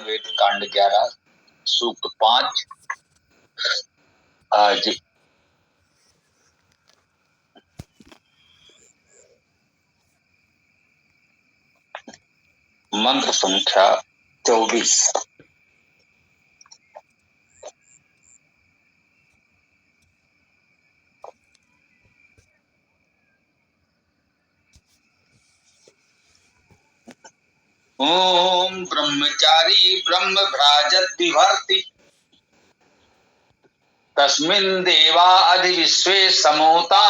वेद कांड 11 सूक्त 5। आज मंत्र संख्या 24। ओम ब्रह्मचारी ब्रह्म भ्राजत विभर्ति तस्मिन् देवा अधिविश्वे समोता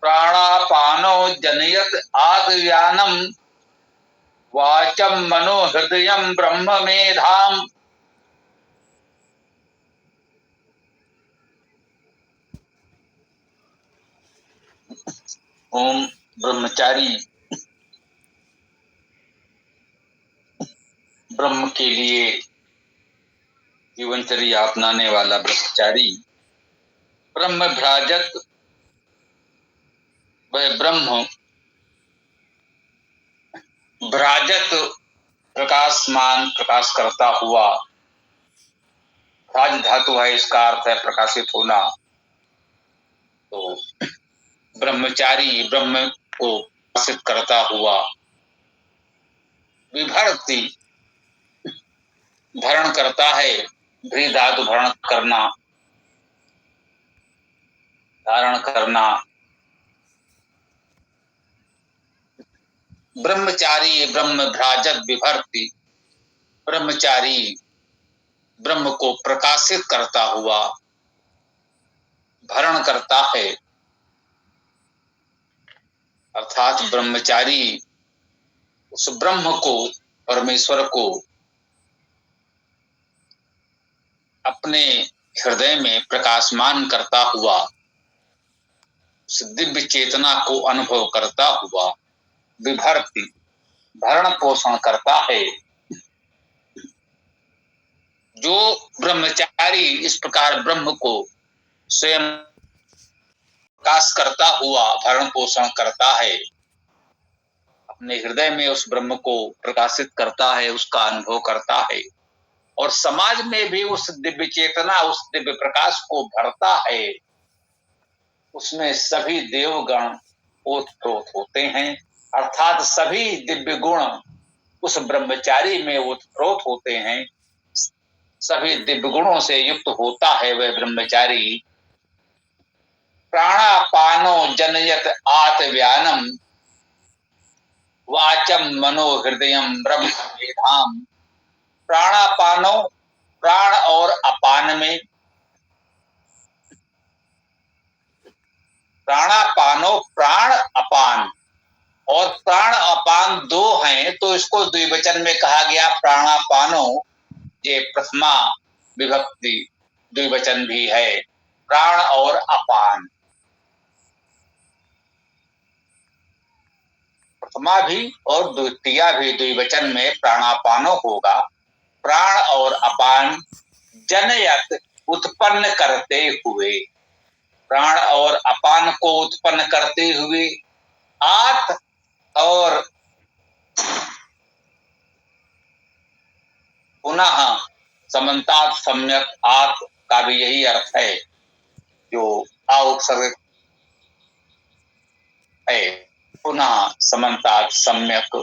प्राणापानो जनयत आत्मज्ञानम वाचम मनो हृदयम ब्रह्म मेधाम। ओम ब्रह्मचारी ब्रह्म के लिए जीवनचर्या अपनाने वाला ब्रह्मचारी ब्रह्म भ्राजत, वह ब्रह्म भ्राजत प्रकाशमान प्रकाश करता हुआ, भ्राज धातु है, इसका अर्थ है प्रकाशित होना। तो ब्रह्मचारी ब्रह्म को प्रकाशित करता हुआ, विभर्ति भरण करता है, भ्री धातु भरण करना, धारण करना। ब्रह्मचारी ब्रह्म भ्राजत विभर्ति, ब्रह्मचारी ब्रह्म को प्रकाशित करता हुआ भरण करता है, अर्थात ब्रह्मचारी उस ब्रह्म को, परमेश्वर को अपने हृदय में प्रकाशमान करता हुआ, उस दिव्य चेतना को अनुभव करता हुआ, विभर्ति भरण पोषण करता है। जो ब्रह्मचारी इस प्रकार ब्रह्म को स्वयं प्रकाश करता हुआ भरण पोषण करता है, अपने हृदय में उस ब्रह्म को प्रकाशित करता है, उसका अनुभव करता है, और समाज में भी उस दिव्य चेतना, उस दिव्य प्रकाश को भरता है, उसमें सभी देवगण ओतप्रोत होते हैं, अर्थात सभी दिव्य गुण उस ब्रह्मचारी में ओतप्रोत होते हैं। सभी दिव्य गुणों से युक्त होता है वह ब्रह्मचारी। प्राणापानो जनयत आत्मज्ञानम वाचम मनो हृदयम ब्रह्म मेधाम। प्राणापानो, प्राण और अपान में, प्राणापानो प्राण अपान, और प्राण अपान दो हैं तो इसको द्विवचन में कहा गया प्राणापानो। ये प्रथमा विभक्ति द्विवचन भी है, प्राण और अपान। प्रथमा भी और द्वितीया भी द्विवचन में प्राणापानो होगा। प्राण और अपान जनयत उत्पन्न करते हुए, प्राण और अपान को उत्पन्न करते हुए, आत और पुनः समन्तात सम्यक, आत का भी यही अर्थ है जो आ उपसर्ग है, पुनः समन्तात सम्यक।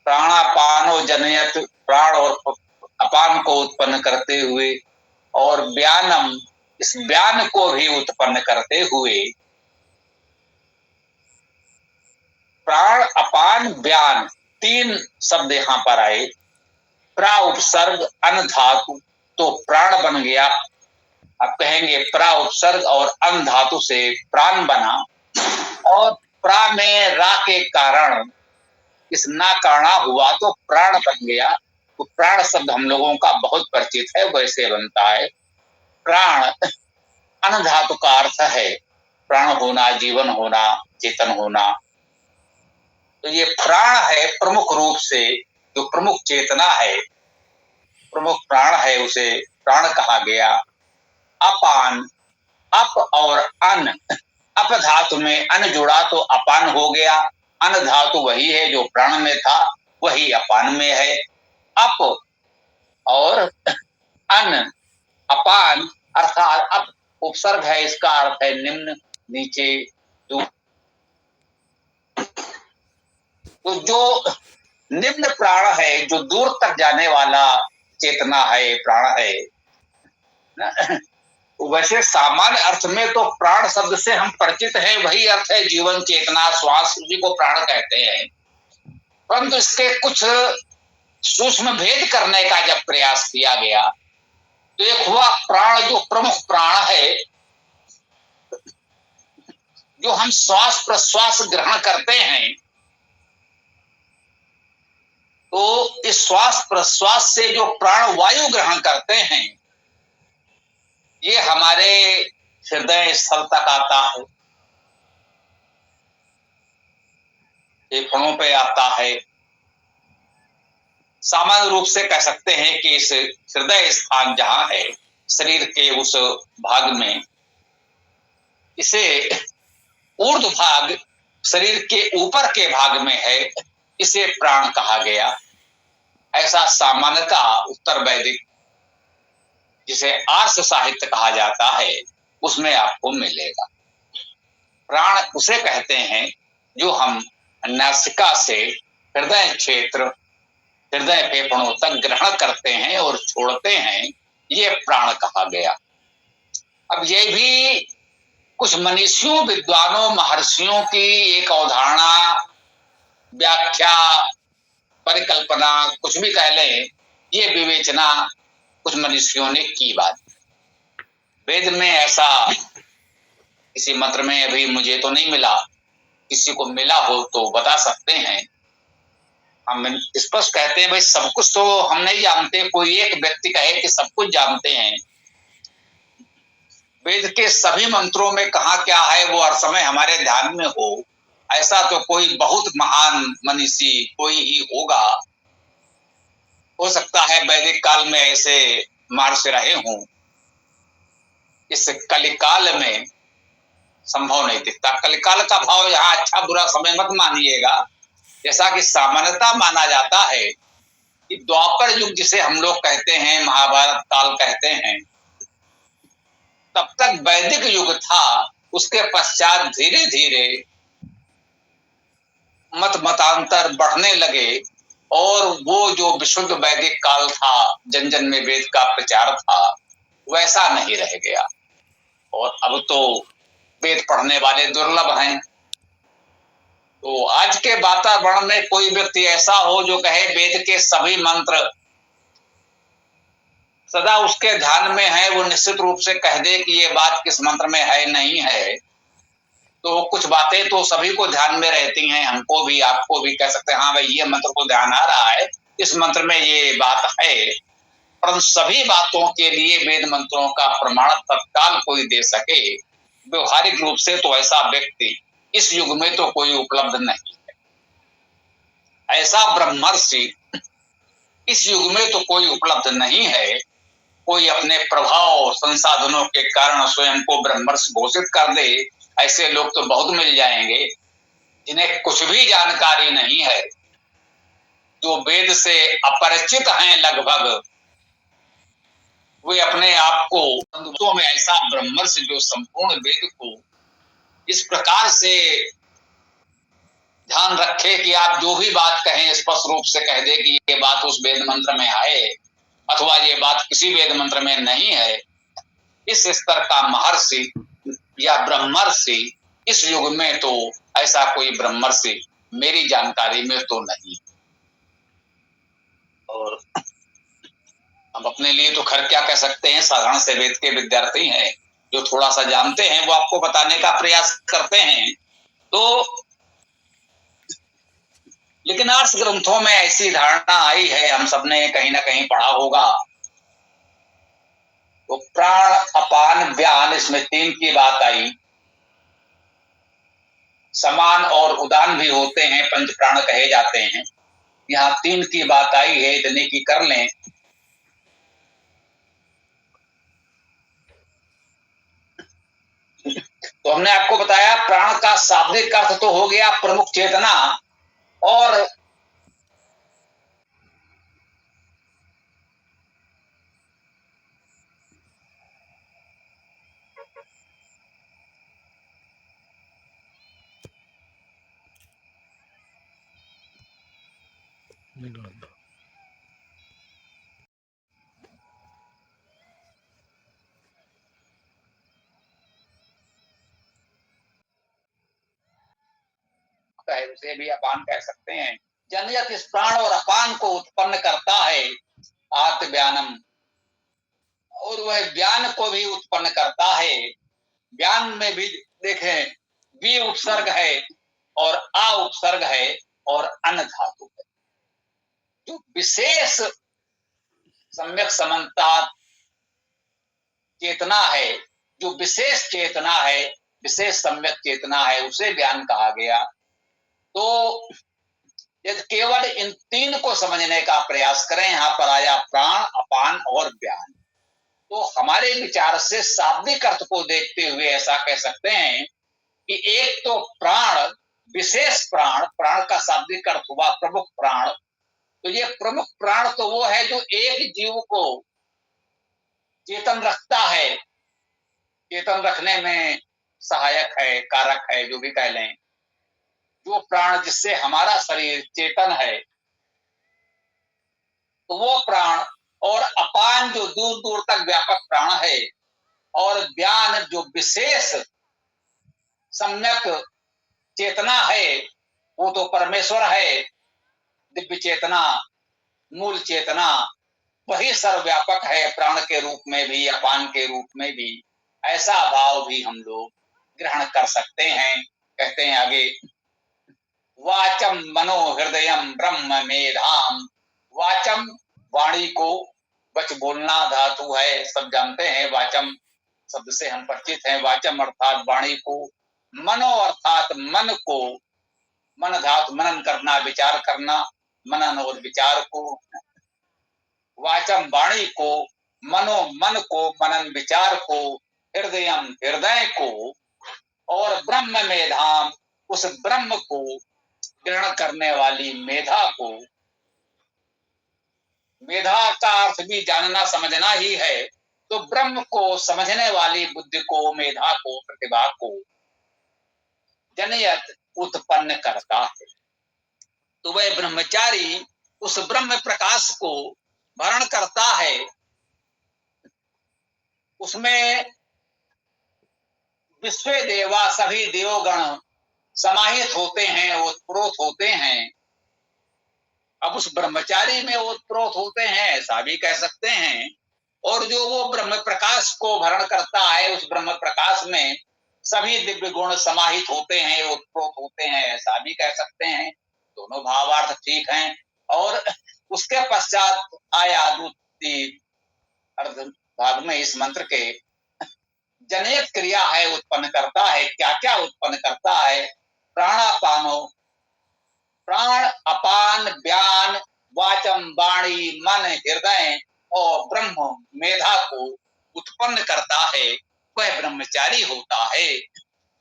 प्राणापानो जनयत, प्राण और अपान को उत्पन्न करते हुए, और व्यानम, इस व्यान को भी उत्पन्न करते हुए। प्राण अपान व्यान तीन शब्द यहां पर आए। प्रा उपसर्ग अन धातु तो प्राण बन गया। अब कहेंगे प्रा उपसर्ग और अन धातु से प्राण बना, और प्रा में रा के कारण इस नाकरणा हुआ तो प्राण बन गया। तो प्राण शब्द हम लोगों का बहुत परिचित है, वैसे बनता है। प्राण अन धातु का अर्थ है प्राण होना, जीवन होना, चेतन होना। तो ये प्राण है, प्रमुख रूप से जो प्रमुख चेतना है, प्रमुख प्राण है, उसे प्राण कहा गया। अपान, अप और अन, अप धातु में अन जुड़ा तो अपान हो गया। अन धातु वही है जो प्राण में था, वही अपान में है। अप और अन, अपान अर्थात अप उपसर्ग है, इसका अर्थ है निम्न, नीचे, दूर। तो जो निम्न प्राण है, जो दूर तक जाने वाला चेतना है, प्राण है ना, वैसे सामान्य अर्थ में तो प्राण शब्द से हम परिचित हैं, वही अर्थ है जीवन, चेतना, श्वास, उसी को प्राण कहते हैं। परंतु इसके कुछ सूक्ष्म भेद करने का जब प्रयास किया गया तो एक हुआ प्राण, जो प्रमुख प्राण है, जो हम श्वास प्रश्वास ग्रहण करते हैं। तो इस श्वास प्रश्वास से जो प्राण वायु ग्रहण करते हैं, ये हमारे हृदय स्थल तक आता है, फेफड़ों पे आता है। सामान्य रूप से कह सकते हैं कि इस हृदय स्थान जहां है शरीर के उस भाग में, इसे ऊर्ध्व भाग शरीर के ऊपर के भाग में है, इसे प्राण कहा गया। ऐसा सामान्यतः उत्तर वैदिक, जिसे आर्ष साहित्य कहा जाता है, उसमें आपको मिलेगा। प्राण उसे कहते हैं जो हम नासिका से हृदय क्षेत्र, हृदय फेफड़ों तक ग्रहण करते हैं और छोड़ते हैं, ये प्राण कहा गया। अब ये भी कुछ मनीषियों, विद्वानों, महर्षियों की एक अवधारणा, व्याख्या, परिकल्पना, कुछ भी कह लें, ये विवेचना कुछ मनीषियों ने की बात। वेद में ऐसा किसी मंत्र में अभी मुझे तो नहीं मिला, किसी को मिला हो तो बता सकते हैं। हम स्पष्ट कहते हैं भाई सब कुछ तो हम नहीं जानते, कोई एक व्यक्ति कहे कि सब कुछ जानते हैं। वेद के सभी मंत्रों में कहा क्या है वो हर समय हमारे ध्यान में हो, ऐसा तो कोई बहुत महान मनीषी कोई ही होगा। हो सकता है वैदिक काल में ऐसे महर्षि रहे हों, इस कलिकाल में संभव नहीं दिखता। कलिकाल का भाव यहाँ अच्छा बुरा समय मत मानिएगा, जैसा कि सामान्यता माना जाता है कि द्वापर युग जिसे हम लोग कहते हैं, महाभारत काल कहते हैं, तब तक वैदिक युग था। उसके पश्चात धीरे धीरे मत मतांतर बढ़ने लगे और वो जो विशुद्ध वैदिक काल था, जन जन में वेद का प्रचार था, वैसा नहीं रह गया। और अब तो वेद पढ़ने वाले दुर्लभ हैं। तो आज के वातावरण में कोई व्यक्ति ऐसा हो जो कहे वेद के सभी मंत्र सदा उसके ध्यान में है, वो निश्चित रूप से कह दे कि ये बात किस मंत्र में है, नहीं है। तो कुछ बातें तो सभी को ध्यान में रहती हैं, हमको भी, आपको भी। कह सकते हैं हाँ भाई ये मंत्र को ध्यान आ रहा है, इस मंत्र में ये बात है। परंतु सभी बातों के लिए वेद मंत्रों का प्रमाण तत्काल कोई दे सके, व्यवहारिक रूप से तो ऐसा व्यक्ति इस युग में तो कोई उपलब्ध नहीं है। ऐसा ब्रह्मर्षि इस युग में तो कोई उपलब्ध नहीं है। कोई अपने प्रभाव संसाधनों के कारण स्वयं को ब्रह्मर्षि घोषित कर दे, ऐसे लोग तो बहुत मिल जाएंगे जिन्हें कुछ भी जानकारी नहीं है, जो वेद से अपरिचित हैं लगभग। वे अपने आप को में ऐसा ब्रह्मर्षि जो संपूर्ण वेद को इस प्रकार से ध्यान रखे कि आप जो भी बात कहें स्पष्ट रूप से कह दे कि ये बात उस वेद मंत्र में है अथवा ये बात किसी वेद मंत्र में नहीं है। इस स्तर का महर्षि या ब्रह्मर्षि इस युग में तो ऐसा कोई ब्रह्मर्षि मेरी जानकारी में तो नहीं। और हम अपने लिए तो खैर क्या कह सकते हैं, साधारण से वेद के विद्यार्थी हैं, जो थोड़ा सा जानते हैं वो आपको बताने का प्रयास करते हैं। तो लेकिन आर्ष ग्रंथों में ऐसी धारणा आई है, हम सबने कहीं ना कहीं पढ़ा होगा। तो प्राण, अपान, व्यान, इसमें तीन की बात आई। समान और उदान भी होते हैं, पंच प्राण कहे जाते हैं। यहाँ तीन की बात आई है, इतने की कर लें। तो हमने आपको बताया प्राण का शाब्दिक अर्थ तो हो गया प्रमुख चेतना, और उसे भी अपान कह सकते हैं। जनयत इस प्राण और अपान को उत्पन्न करता है आत्मज्ञानम, और वह ज्ञान को भी उत्पन्न करता है। ज्ञान में भी देखें, बी उपसर्ग है और आ उपसर्ग है और अन धातु है। जो विशेष सम्यक समन्ता चेतना है, जो विशेष चेतना है, विशेष सम्यक चेतना है, उसे ज्ञान कहा गया। तो यदि केवल इन तीन को समझने का प्रयास करें, यहां पर आया प्राण, अपान और ज्ञान, तो हमारे विचार से शाब्दिक अर्थ को देखते हुए ऐसा कह सकते हैं कि एक तो प्राण, विशेष प्राण, प्राण का शाब्दिक अर्थ हुआ प्रमुख प्राण। तो ये प्रमुख प्राण तो वो है जो एक जीव को चेतन रखता है, चेतन रखने में सहायक है, कारक है, जो भी कह लें। जो प्राण जिससे हमारा शरीर चेतन है, तो वो प्राण, और अपान जो दूर दूर तक व्यापक प्राण है, और ज्ञान जो विशेष सम्यक चेतना है, वो तो परमेश्वर है, दिव्य चेतना, मूल चेतना, वही सर्वव्यापक है, प्राण के रूप में भी, अपान के रूप में भी। ऐसा भाव भी हम लोग ग्रहण कर सकते हैं। कहते हैं आगे, वाचम मनो हृदयम ब्रह्म मेधाम। वाचम वाणी को, वच बोलना धातु है, सब जानते हैं। वाचम शब्द से हम परिचित हैं। वाचम अर्थात वाणी को, मनो अर्थात मन को, मन धातु मनन करना, विचार करना, मनन और विचार को। वाचम वाणी को, मनो मन को, मनन विचार को, हृदयम हृदय को, और ब्रह्म मेधाम उस ब्रह्म को ग्रहण करने वाली मेधा को। मेधा का अर्थ भी जानना समझना ही है, तो ब्रह्म को समझने वाली बुद्धि को, मेधा को, प्रतिभा को जनयत उत्पन्न करता है। तो वह ब्रह्मचारी उस ब्रह्म प्रकाश को भरण करता है, उसमें विश्व देवा सभी देवगण समाहित होते हैं, ओतप्रोत होते हैं। अब उस ब्रह्मचारी में ओतप्रोत होते हैं, ऐसा भी कह सकते हैं। और जो वो ब्रह्म प्रकाश को भरण करता है, उस ब्रह्म प्रकाश में सभी दिव्य गुण समाहित होते हैं, ओतप्रोत होते हैं, ऐसा भी कह सकते हैं। दोनों भावार्थ ठीक हैं। और उसके पश्चात आया दूसरी अर्ध भाग में इस मंत्र के, जनयत क्रिया है, उत्पन्न करता है। क्या क्या उत्पन्न करता है? प्राणापानो, प्राण, अपान, व्यान, वाचम, वाणी, मन, हृदय और ब्रह्म मेधा को उत्पन्न करता है, वह ब्रह्मचारी होता है।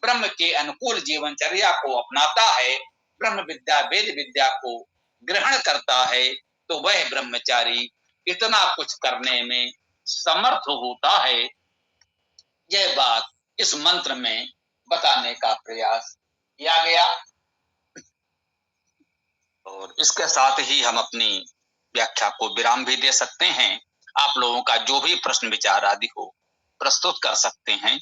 ब्रह्म के अनुकूल जीवनचर्या को अपनाता है, ब्रह्म विद्या, वेद विद्या को ग्रहण करता है, तो वह ब्रह्मचारी इतना कुछ करने में समर्थ होता है। यह बात इस मंत्र में बताने का प्रयास किया गया। और इसके साथ ही हम अपनी व्याख्या को विराम भी दे सकते हैं। आप लोगों का जो भी प्रश्न विचार आदि हो प्रस्तुत कर सकते हैं।